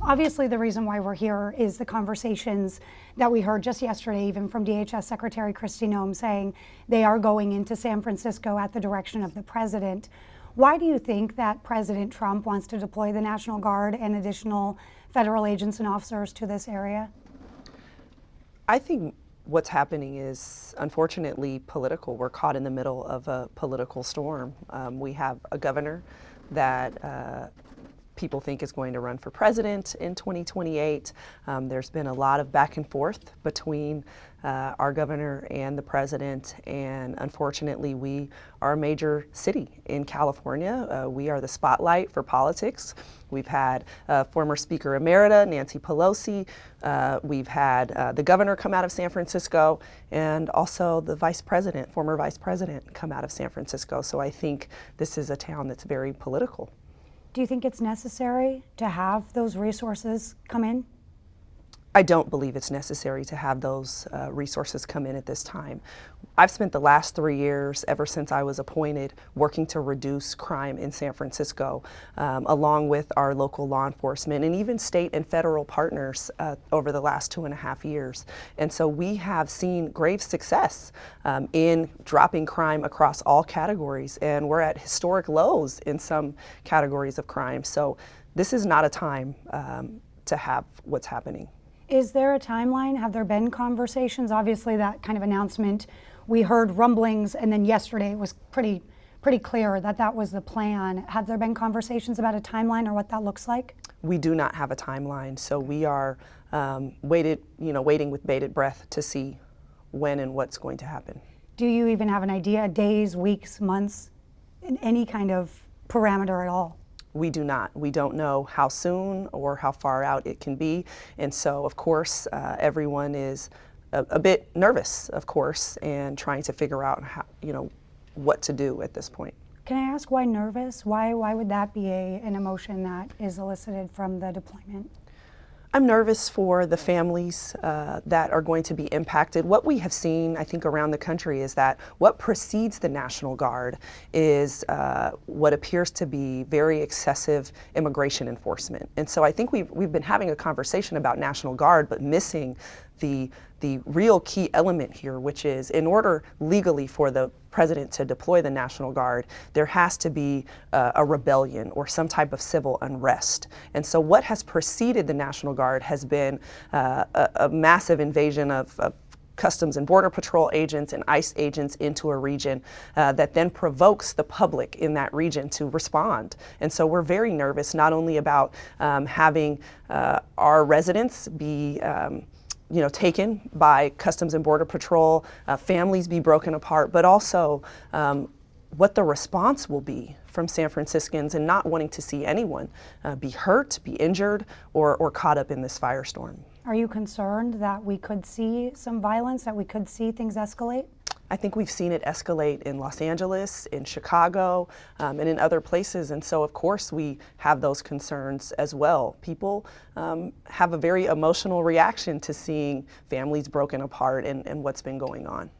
Obviously, the reason why we're here is the conversations that we heard just yesterday, even from DHS Secretary Kristi Noem, saying they are going into San Francisco at the direction of the president. Why do you think that President Trump wants to deploy the National Guard and additional federal agents and officers to this area? I think what's happening is, unfortunately, political. We're caught in the middle of a political storm. We have a governor that people think is going to run for president in 2028. There's been a lot of back and forth between our governor and the president, and unfortunately we are a major city in California. We are the spotlight for politics. We've had former Speaker Emerita, Nancy Pelosi. We've had the governor come out of San Francisco, and also the former vice president come out of San Francisco. So I think this is a town that's very political. Do you think it's necessary to have those resources come in? I don't believe it's necessary to have those resources come in at this time. I've spent the last 3 years, ever since I was appointed, working to reduce crime in San Francisco, along with our local law enforcement and even state and federal partners over the last 2.5 years. And so we have seen grave success in dropping crime across all categories, and we're at historic lows in some categories of crime. So this is not a time to have what's happening. Is there a timeline? Have there been conversations? Obviously, that kind of announcement, we heard rumblings, and then yesterday it was pretty clear that that was the plan. Have there been conversations about a timeline or what that looks like? We do not have a timeline, so we are waiting with bated breath to see when and what's going to happen. Do you even have an idea, days, weeks, months, in any kind of parameter at all? We do not. We don't know how soon or how far out it can be. And so, of course, everyone is a bit nervous, of course, and trying to figure out how, what to do at this point. Can I ask why nervous? Why would that be an emotion that is elicited from the deployment? I'm nervous for the families that are going to be impacted. What we have seen, I think, around the country is that what precedes the National Guard is what appears to be very excessive immigration enforcement. And so I think we've been having a conversation about National Guard, but missing the real key element here, which is in order legally for the president to deploy the National Guard, there has to be a rebellion or some type of civil unrest. And so what has preceded the National Guard has been a massive invasion of Customs and Border Patrol agents and ICE agents into a region that then provokes the public in that region to respond. And so we're very nervous not only about having our residents be taken by Customs and Border Patrol, families be broken apart, but also what the response will be from San Franciscans and not wanting to see anyone be hurt, be injured, or caught up in this firestorm. Are you concerned that we could see some violence, that we could see things escalate? I think we've seen it escalate in Los Angeles, in Chicago, and in other places. And so, of course, we have those concerns as well. People have a very emotional reaction to seeing families broken apart and what's been going on.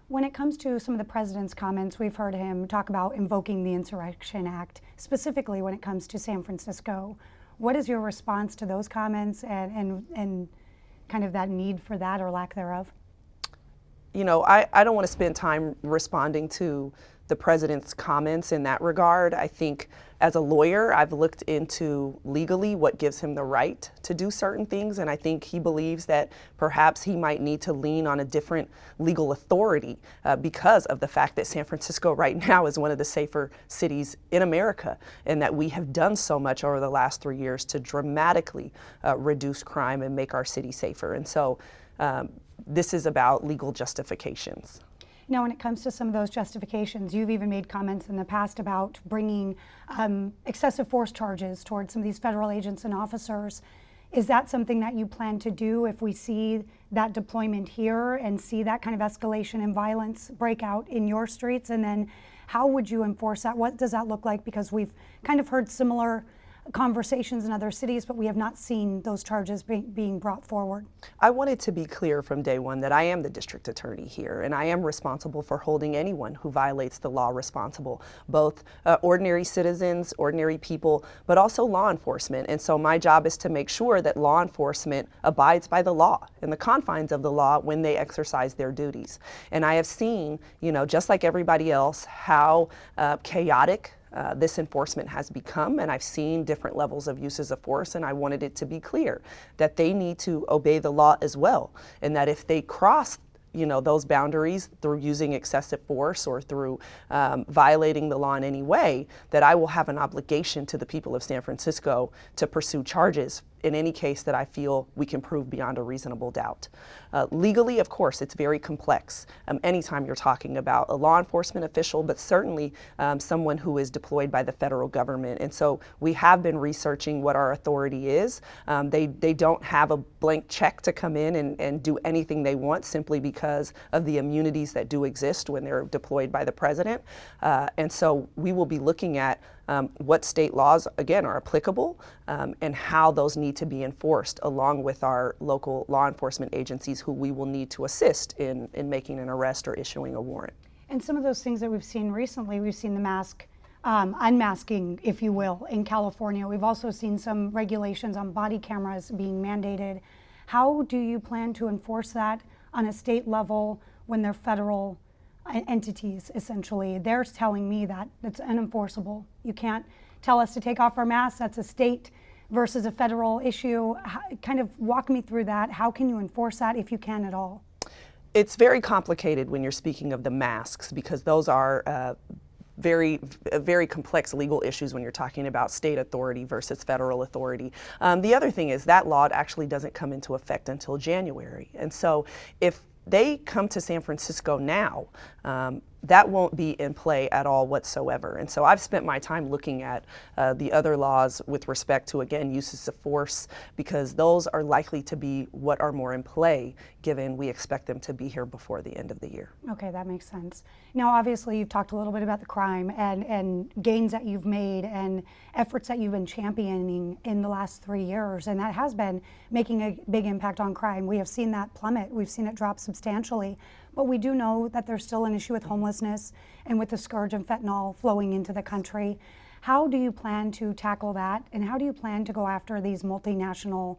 When it comes to some of the president's comments, we've heard him talk about invoking the Insurrection Act, specifically when it comes to San Francisco. What is your response to those comments and kind of that need for that or lack thereof? I don't want to spend time responding to the president's comments in that regard. I think as a lawyer, I've looked into legally what gives him the right to do certain things, and I think he believes that perhaps he might need to lean on a different legal authority because of the fact that San Francisco right now is one of the safer cities in America, and that we have done so much over the last 3 years to dramatically reduce crime and make our city safer. And so this is about legal justifications. Now, when it comes to some of those justifications, you've even made comments in the past about bringing excessive force charges towards some of these federal agents and officers. Is that something that you plan to do if we see that deployment here and see that kind of escalation and violence break out in your streets? And then how would you enforce that? What does that look like? Because we've kind of heard similar conversations in other cities, but we have not seen those charges being brought forward. I wanted to be clear from day one that I am the district attorney here, and I am responsible for holding anyone who violates the law responsible, both ordinary citizens, ordinary people, but also law enforcement. And so my job is to make sure that law enforcement abides by the law and the confines of the law when they exercise their duties. And I have seen, just like everybody else, how chaotic this enforcement has become, and I've seen different levels of uses of force, and I wanted it to be clear that they need to obey the law as well, and that if they cross those boundaries through using excessive force or through violating the law in any way, that I will have an obligation to the people of San Francisco to pursue charges in any case that I feel we can prove beyond a reasonable doubt. Legally, of course, it's very complex anytime you're talking about a law enforcement official, but certainly someone who is deployed by the federal government. And so we have been researching what our authority is. They don't have a blank check to come in and do anything they want simply because of the immunities that do exist when they're deployed by the president. And so we will be looking at what state laws, again, are applicable and how those need to be enforced, along with our local law enforcement agencies who we will need to assist in making an arrest or issuing a warrant. And some of those things that we've seen recently, we've seen the mask unmasking, if you will, in California. We've also seen some regulations on body cameras being mandated. How do you plan to enforce that on a state level when they're federal entities, essentially? They're telling me that it's unenforceable. You can't tell us to take off our masks. That's a state versus a federal issue. Kind of walk me through that. How can you enforce that if you can at all? It's very complicated when you're speaking of the masks, because those are very complex legal issues when you're talking about state authority versus federal authority. The other thing is that law actually doesn't come into effect until January. And so if they come to San Francisco now, that won't be in play at all whatsoever. And so I've spent my time looking at the other laws with respect to, again, uses of force, because those are likely to be what are more in play, given we expect them to be here before the end of the year. Okay, that makes sense. Now, obviously, you've talked a little bit about the crime and gains that you've made and efforts that you've been championing in the last 3 years, and that has been making a big impact on crime. We have seen that plummet. We've seen it drop substantially. But we do know that there's still an issue with homelessness and with the scourge of fentanyl flowing into the country. How do you plan to tackle that, and how do you plan to go after these multinational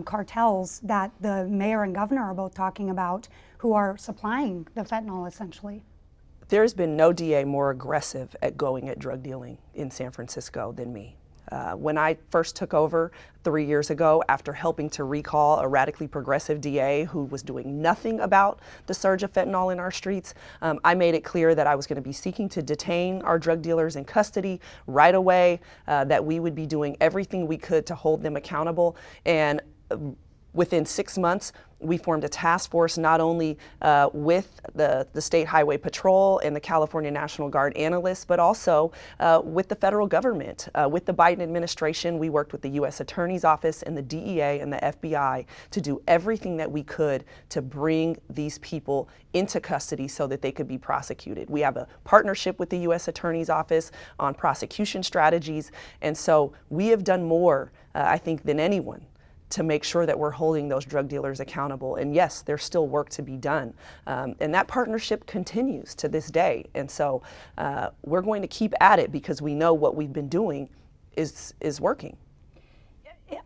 cartels that the mayor and governor are both talking about, who are supplying the fentanyl essentially? There's been no DA more aggressive at going at drug dealing in San Francisco than me. When I first took over 3 years ago, after helping to recall a radically progressive DA who was doing nothing about the surge of fentanyl in our streets, I made it clear that I was going to be seeking to detain our drug dealers in custody right away, that we would be doing everything we could to hold them accountable. And within 6 months, we formed a task force not only with the State Highway Patrol and the California National Guard analysts, but also with the federal government. With the Biden administration, we worked with the U.S. Attorney's Office and the DEA and the FBI to do everything that we could to bring these people into custody so that they could be prosecuted. We have a partnership with the U.S. Attorney's Office on prosecution strategies, and so we have done more, I think, than anyone to make sure that we're holding those drug dealers accountable. And yes, there's still work to be done. And that partnership continues to this day. And so we're going to keep at it because we know what we've been doing is working.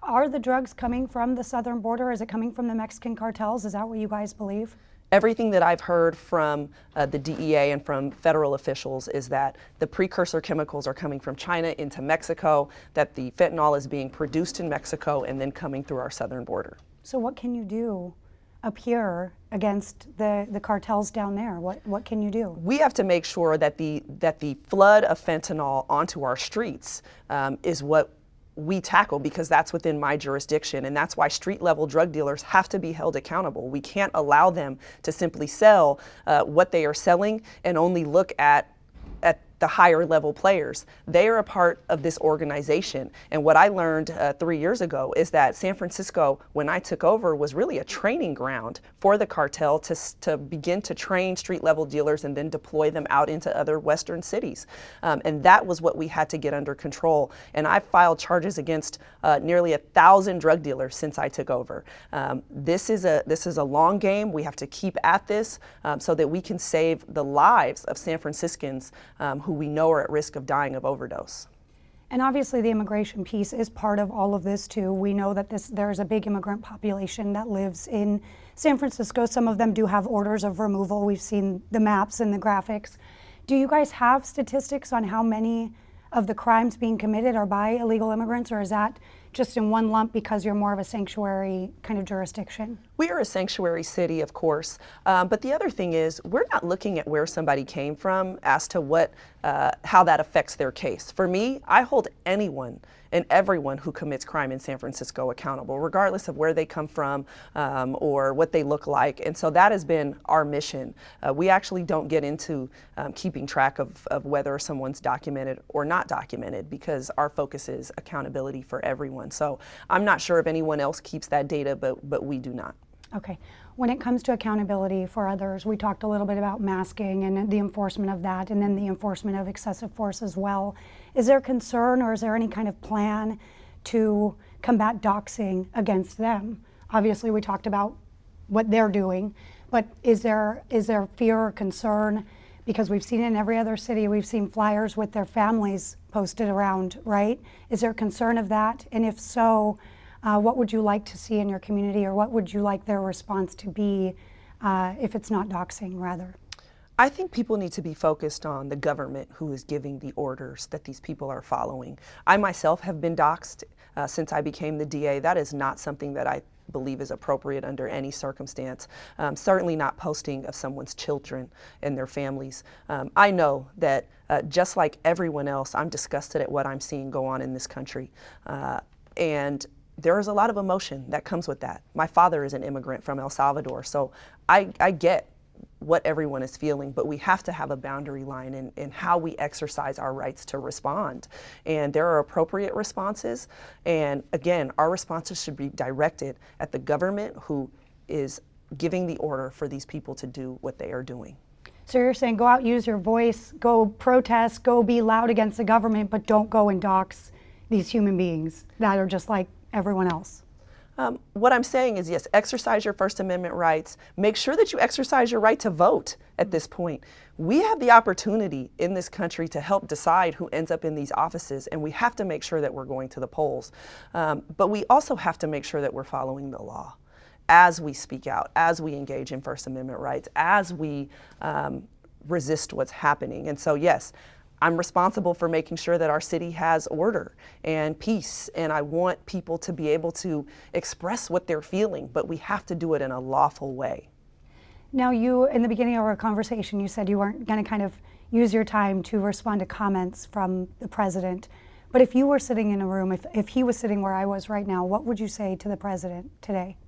Are the drugs coming from the southern border? Is it coming from the Mexican cartels? Is that what you guys believe? Everything that I've heard from the DEA and from federal officials is that the precursor chemicals are coming from China into Mexico, that the fentanyl is being produced in Mexico and then coming through our southern border. So what can you do up here against the cartels down there? What can you do? We have to make sure that the flood of fentanyl onto our streets is what we tackle, because that's within my jurisdiction, and that's why street level drug dealers have to be held accountable. We can't allow them to simply sell what they are selling and only look at the higher level players. They are a part of this organization. And what I learned 3 years ago is that San Francisco, when I took over, was really a training ground for the cartel to begin to train street level dealers and then deploy them out into other Western cities. And that was what we had to get under control. And I filed charges against nearly 1,000 drug dealers since I took over. This is a long game. We have to keep at this so that we can save the lives of San Franciscans who we know are at risk of dying of overdose. And obviously the immigration piece is part of all of this too. We know that there's a big immigrant population that lives in San Francisco. Some of them do have orders of removal. We've seen the maps and the graphics. Do you guys have statistics on how many of the crimes being committed are by illegal immigrants, or is that just in one lump because you're more of a sanctuary kind of jurisdiction? We are a sanctuary city, of course, but the other thing is we're not looking at where somebody came from as to how that affects their case. For me, I hold anyone and everyone who commits crime in San Francisco accountable, regardless of where they come from or what they look like. And so that has been our mission. We actually don't get into keeping track of whether someone's documented or not documented, because our focus is accountability for everyone. So I'm not sure if anyone else keeps that data, but we do not. Okay. When it comes to accountability for others, we talked a little bit about masking and the enforcement of that, and then the enforcement of excessive force as well. Is there concern, or is there any kind of plan to combat doxing against them? Obviously, we talked about what they're doing, but is there fear or concern? Because we've seen it in every other city, we've seen flyers with their families posted around, right? Is there concern of that? And if so, what would you like to see in your community, or what would you like their response to be if it's not doxing, rather? I think people need to be focused on the government who is giving the orders that these people are following. I myself have been doxed since I became the DA. That is not something that I believe is appropriate under any circumstance. Certainly not posting of someone's children and their families. I know that just like everyone else, I'm disgusted at what I'm seeing go on in this country. And there is a lot of emotion that comes with that. My father is an immigrant from El Salvador, so I get what everyone is feeling, but we have to have a boundary line in how we exercise our rights to respond. And there are appropriate responses, and again, our responses should be directed at the government who is giving the order for these people to do what they are doing. So you're saying go out, use your voice, go protest, go be loud against the government, but don't go and dox these human beings that are just like everyone else. What I'm saying is, yes, exercise your First Amendment rights. Make sure that you exercise your right to vote at this point. We have the opportunity in this country to help decide who ends up in these offices, and we have to make sure that we're going to the polls. But we also have to make sure that we're following the law as we speak out, as we engage in First Amendment rights, as we resist what's happening. And so, yes, I'm responsible for making sure that our city has order and peace, and I want people to be able to express what they're feeling, but we have to do it in a lawful way. Now, you, in the beginning of our conversation, you said you weren't going to kind of use your time to respond to comments from the president, but if you were sitting in a room, if he was sitting where I was right now, what would you say to the president today?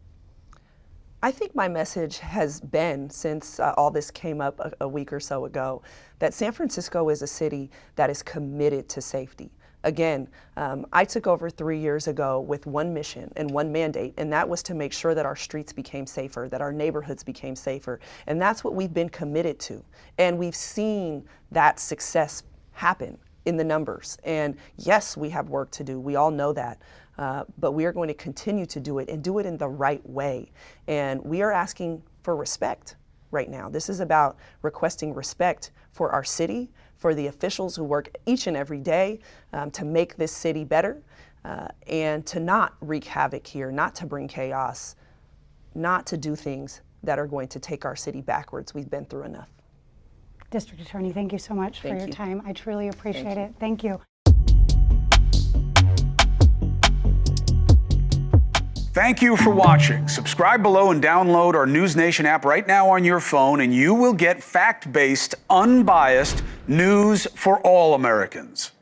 I think my message has been, since all this came up a week or so ago, that San Francisco is a city that is committed to safety. Again, I took over 3 years ago with one mission and one mandate, and that was to make sure that our streets became safer, that our neighborhoods became safer. And that's what we've been committed to. And we've seen that success happen in the numbers. And yes, we have work to do. We all know that. But we are going to continue to do it and do it in the right way. And we are asking for respect right now. This is about requesting respect for our city, for the officials who work each and every day to make this city better, and to not wreak havoc here, not to bring chaos, not to do things that are going to take our city backwards. We've been through enough. District Attorney, thank you so much for your time. I truly appreciate it. Thank you. Thank you for watching. Subscribe below and download our NewsNation app right now on your phone, and you will get fact-based, unbiased news for all Americans.